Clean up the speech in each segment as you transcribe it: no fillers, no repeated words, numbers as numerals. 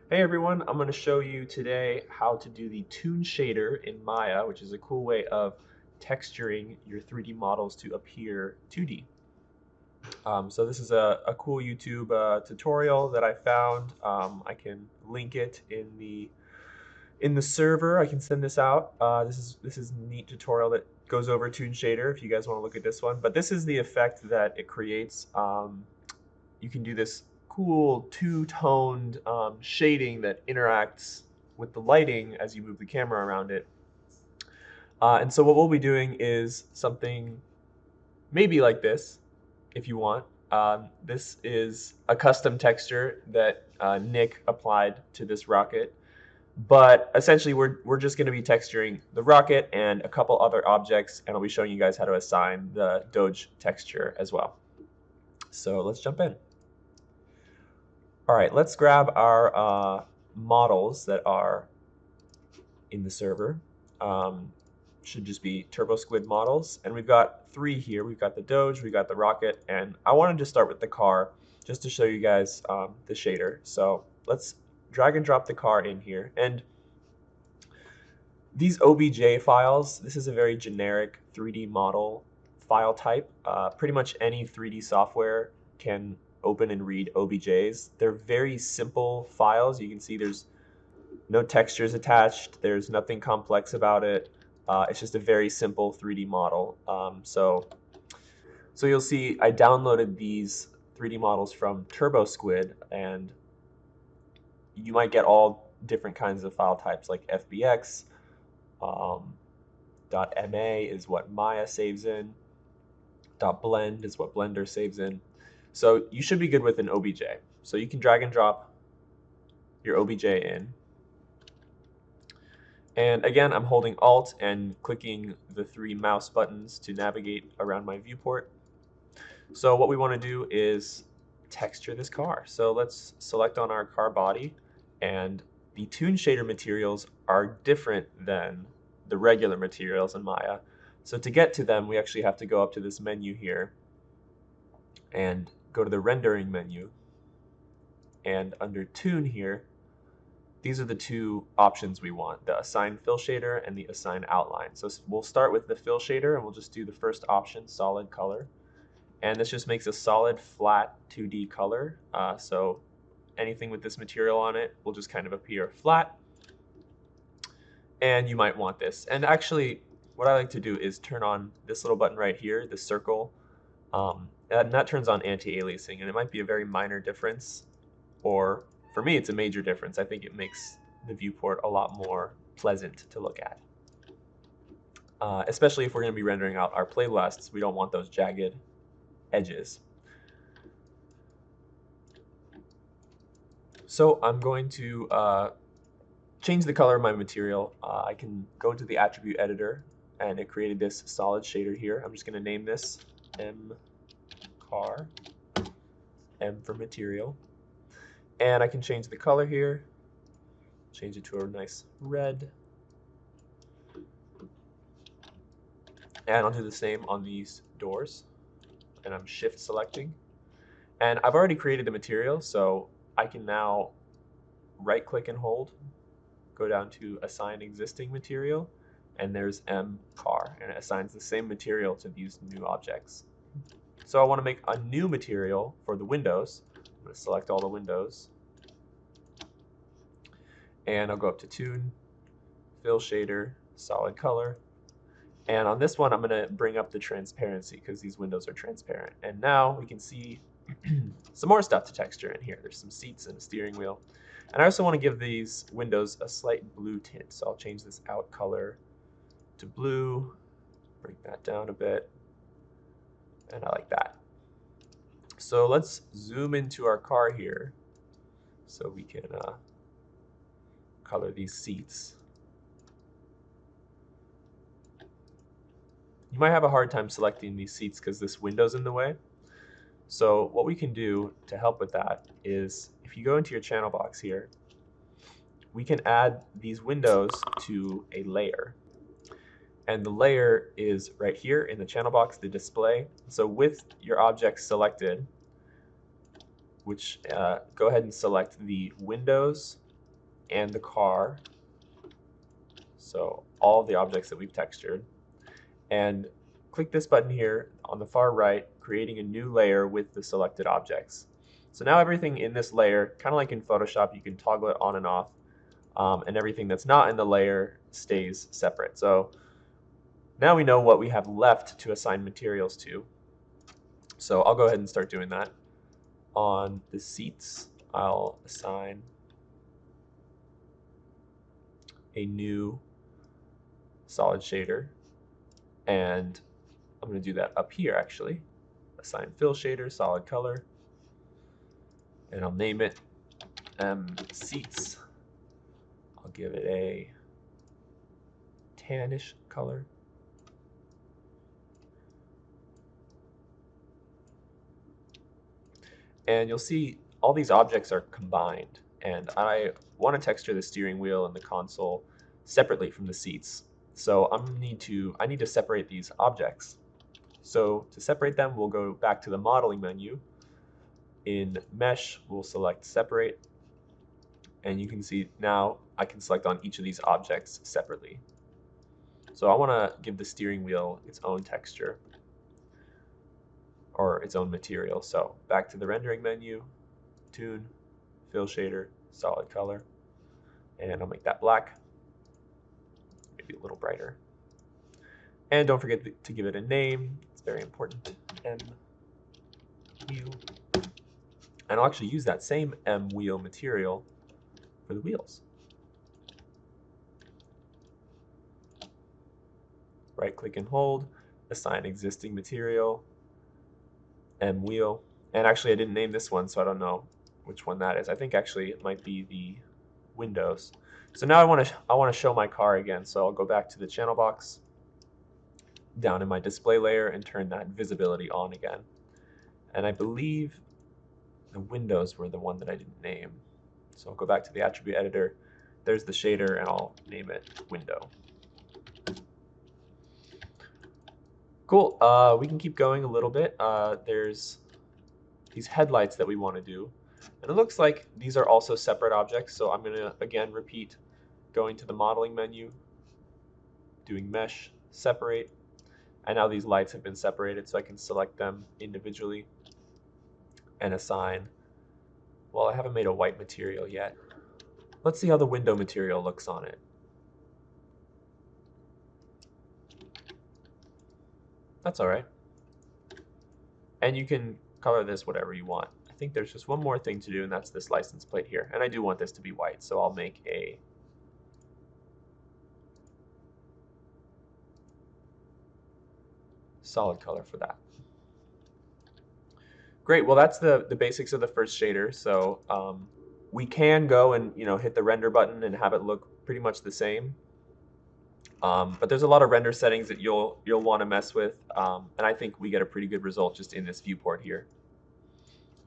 Hey everyone, I'm going to show you today how to do the Toon shader in Maya, which is a cool way of texturing your 3D models to appear 2D. So this is a cool YouTube tutorial that I found. I can link it in the server. I can send this out. This is a neat tutorial that goes over Toon shader if you guys want to look at this one. But this is the effect that it creates. You can do this cool two-toned shading that interacts with the lighting as you move the camera around it. And so what we'll be doing is something maybe like this, if you want. This is a custom texture that Nick applied to this rocket. But essentially, we're just going to be texturing the rocket and a couple other objects, and I'll be showing you guys how to assign the Doge texture as well. So let's jump in. All right, let's grab our models that are in the server. Should just be Turbo Squid models. And we've got three here. We've got the Doge, we've got the rocket, and I wanted to start with the car just to show you guys the shader. So let's drag and drop the car in here. And these OBJ files, this is a very generic 3D model file type. Pretty much any 3D software can open and read OBJs. They're very simple files. You can see there's no textures attached. There's nothing complex about it. It's just a very simple 3D model. So you'll see I downloaded these 3D models from Turbo Squid, and you might get all different kinds of file types like FBX. .ma is what Maya saves in. .blend is what Blender saves in. So you should be good with an OBJ. So you can drag and drop your OBJ in. And again, I'm holding Alt and clicking the three mouse buttons to navigate around my viewport. So what we want to do is texture this car. So let's select on our car body, and the Toon shader materials are different than the regular materials in Maya. So to get to them, we actually have to go up to this menu here and go to the rendering menu. And under Toon here, these are the two options we want, the assign fill shader and the assign outline. So we'll start with the fill shader, and we'll just do the first option, solid color. And this just makes a solid, flat 2D color. So anything with this material on it will just kind of appear flat. And you might want this. And actually, what I like to do is turn on this little button right here, the circle, and that turns on anti-aliasing. And it might be a very minor difference, or for me, it's a major difference. I think it makes the viewport a lot more pleasant to look at. Especially if we're going to be rendering out our playblasts, we don't want those jagged edges. So I'm going to change the color of my material. I can go into the attribute editor, and it created this solid shader here. I'm just going to name this M car, M for material. And I can change the color here, change it to a nice red. And I'll do the same on these doors. And I'm shift selecting. And I've already created the material, so I can now right click and hold, go down to assign existing material, and there's M car, and it assigns the same material to these new objects. So I want to make a new material for the windows. I'm going to select all the windows, and I'll go up to Toon, fill shader, solid color. And on this one, I'm going to bring up the transparency because these windows are transparent. And now we can see some more stuff to texture in here. There's some seats and a steering wheel. And I also want to give these windows a slight blue tint. So I'll change this out color to blue, bring that down a bit, and I like that. So let's zoom into our car here so we can color these seats. You might have a hard time selecting these seats because this window's in the way. So what we can do to help with that is if you go into your channel box here, we can add these windows to a layer. And the layer is right here in the channel box, the display. So with your objects selected, which go ahead and select the windows and the car. So all of the objects that we've textured. And click this button here on the far right, creating a new layer with the selected objects. So now everything in this layer, kind of like in Photoshop, you can toggle it on and off, and everything that's not in the layer stays separate. So now we know what we have left to assign materials to. So I'll go ahead and start doing that. On the seats, I'll assign a new solid shader, and I'm going to do that up here actually. Assign fill shader, solid color, and I'll name it seats. I'll give it a tannish color. And you'll see all these objects are combined, and I want to texture the steering wheel and the console separately from the seats. So I need to separate these objects. So to separate them, we'll go back to the modeling menu. In mesh, we'll select separate, and you can see now I can select on each of these objects separately. So I want to give the steering wheel its own texture or its own material. So back to the rendering menu, Toon, fill shader, solid color, and I'll make that black, maybe a little brighter. And don't forget to give it a name. It's very important. M wheel. And I'll actually use that same M wheel material for the wheels. Right click and hold, assign existing material, M wheel. And actually I didn't name this one, so I don't know which one that is. I think actually it might be the windows. So now I want to show my car again. So I'll go back to the channel box, down in my display layer, and turn that visibility on again. And I believe the windows were the one that I didn't name. So I'll go back to the attribute editor. There's the shader, and I'll name it window. Cool. We can keep going a little bit. There's these headlights that we want to do. And it looks like these are also separate objects. So I'm going to, again, repeat going to the modeling menu, doing mesh, separate. And now these lights have been separated, so I can select them individually and assign. Well, I haven't made a white material yet. Let's see how the window material looks on it. That's all right. And you can color this whatever you want. I think there's just one more thing to do, and that's this license plate here. And I do want this to be white, so I'll make a solid color for that. Great, well that's the basics of the first shader. So we can go and hit the render button and have it look pretty much the same. But there's a lot of render settings that you'll want to mess with, and I think we get a pretty good result just in this viewport here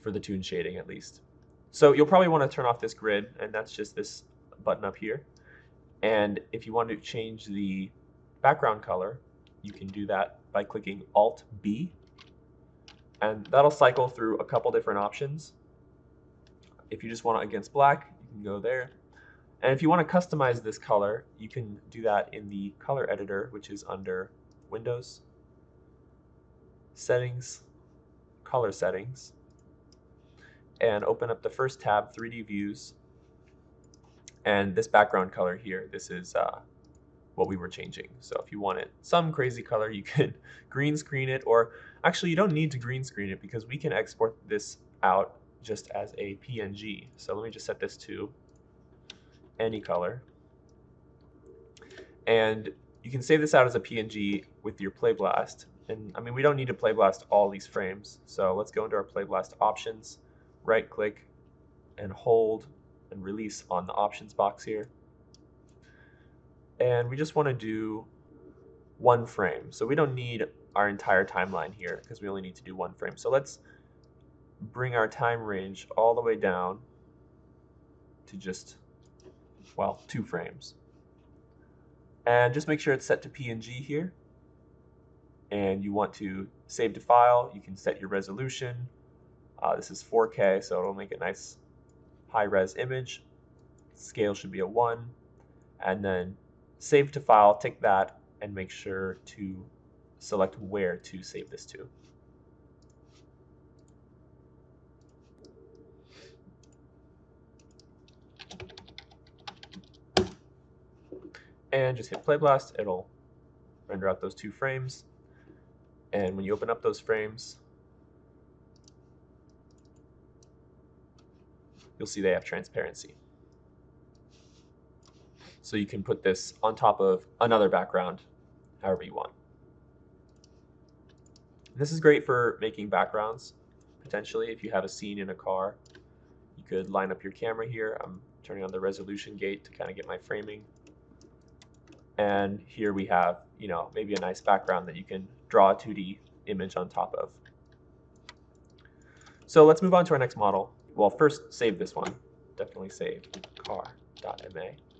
for the Toon shading at least. So you'll probably want to turn off this grid, and that's just this button up here. And if you want to change the background color, you can do that by clicking Alt-B, and that'll cycle through a couple different options. If you just want it against black, you can go there. And if you want to customize this color, you can do that in the color editor, which is under Windows, Settings, Color Settings, and open up the first tab, 3D Views. And this background color here, this is what we were changing. So if you wanted some crazy color, you could green screen it, or actually you don't need to green screen it because we can export this out just as a PNG. So let me just set this to any color. And you can save this out as a PNG with your Playblast. And I mean, we don't need to Playblast all these frames. So let's go into our Playblast options, right click and hold and release on the options box here. And we just want to do one frame. So we don't need our entire timeline here because we only need to do one frame. So let's bring our time range all the way down to just, well, 2 frames. And just make sure it's set to PNG here. And you want to save to file. You can set your resolution. This is 4K, so it'll make a nice high-res image. scale should be a 1, and then save to file, tick that, and make sure to select where to save this to. And just hit play blast, it'll render out those 2 frames. And when you open up those frames, you'll see they have transparency. So you can put this on top of another background however you want. This is great for making backgrounds, potentially. If you have a scene in a car, you could line up your camera here. I'm turning on the resolution gate to kind of get my framing. And here we have, maybe a nice background that you can draw a 2D image on top of. So let's move on to our next model. Well, first save this one. Definitely save car.ma.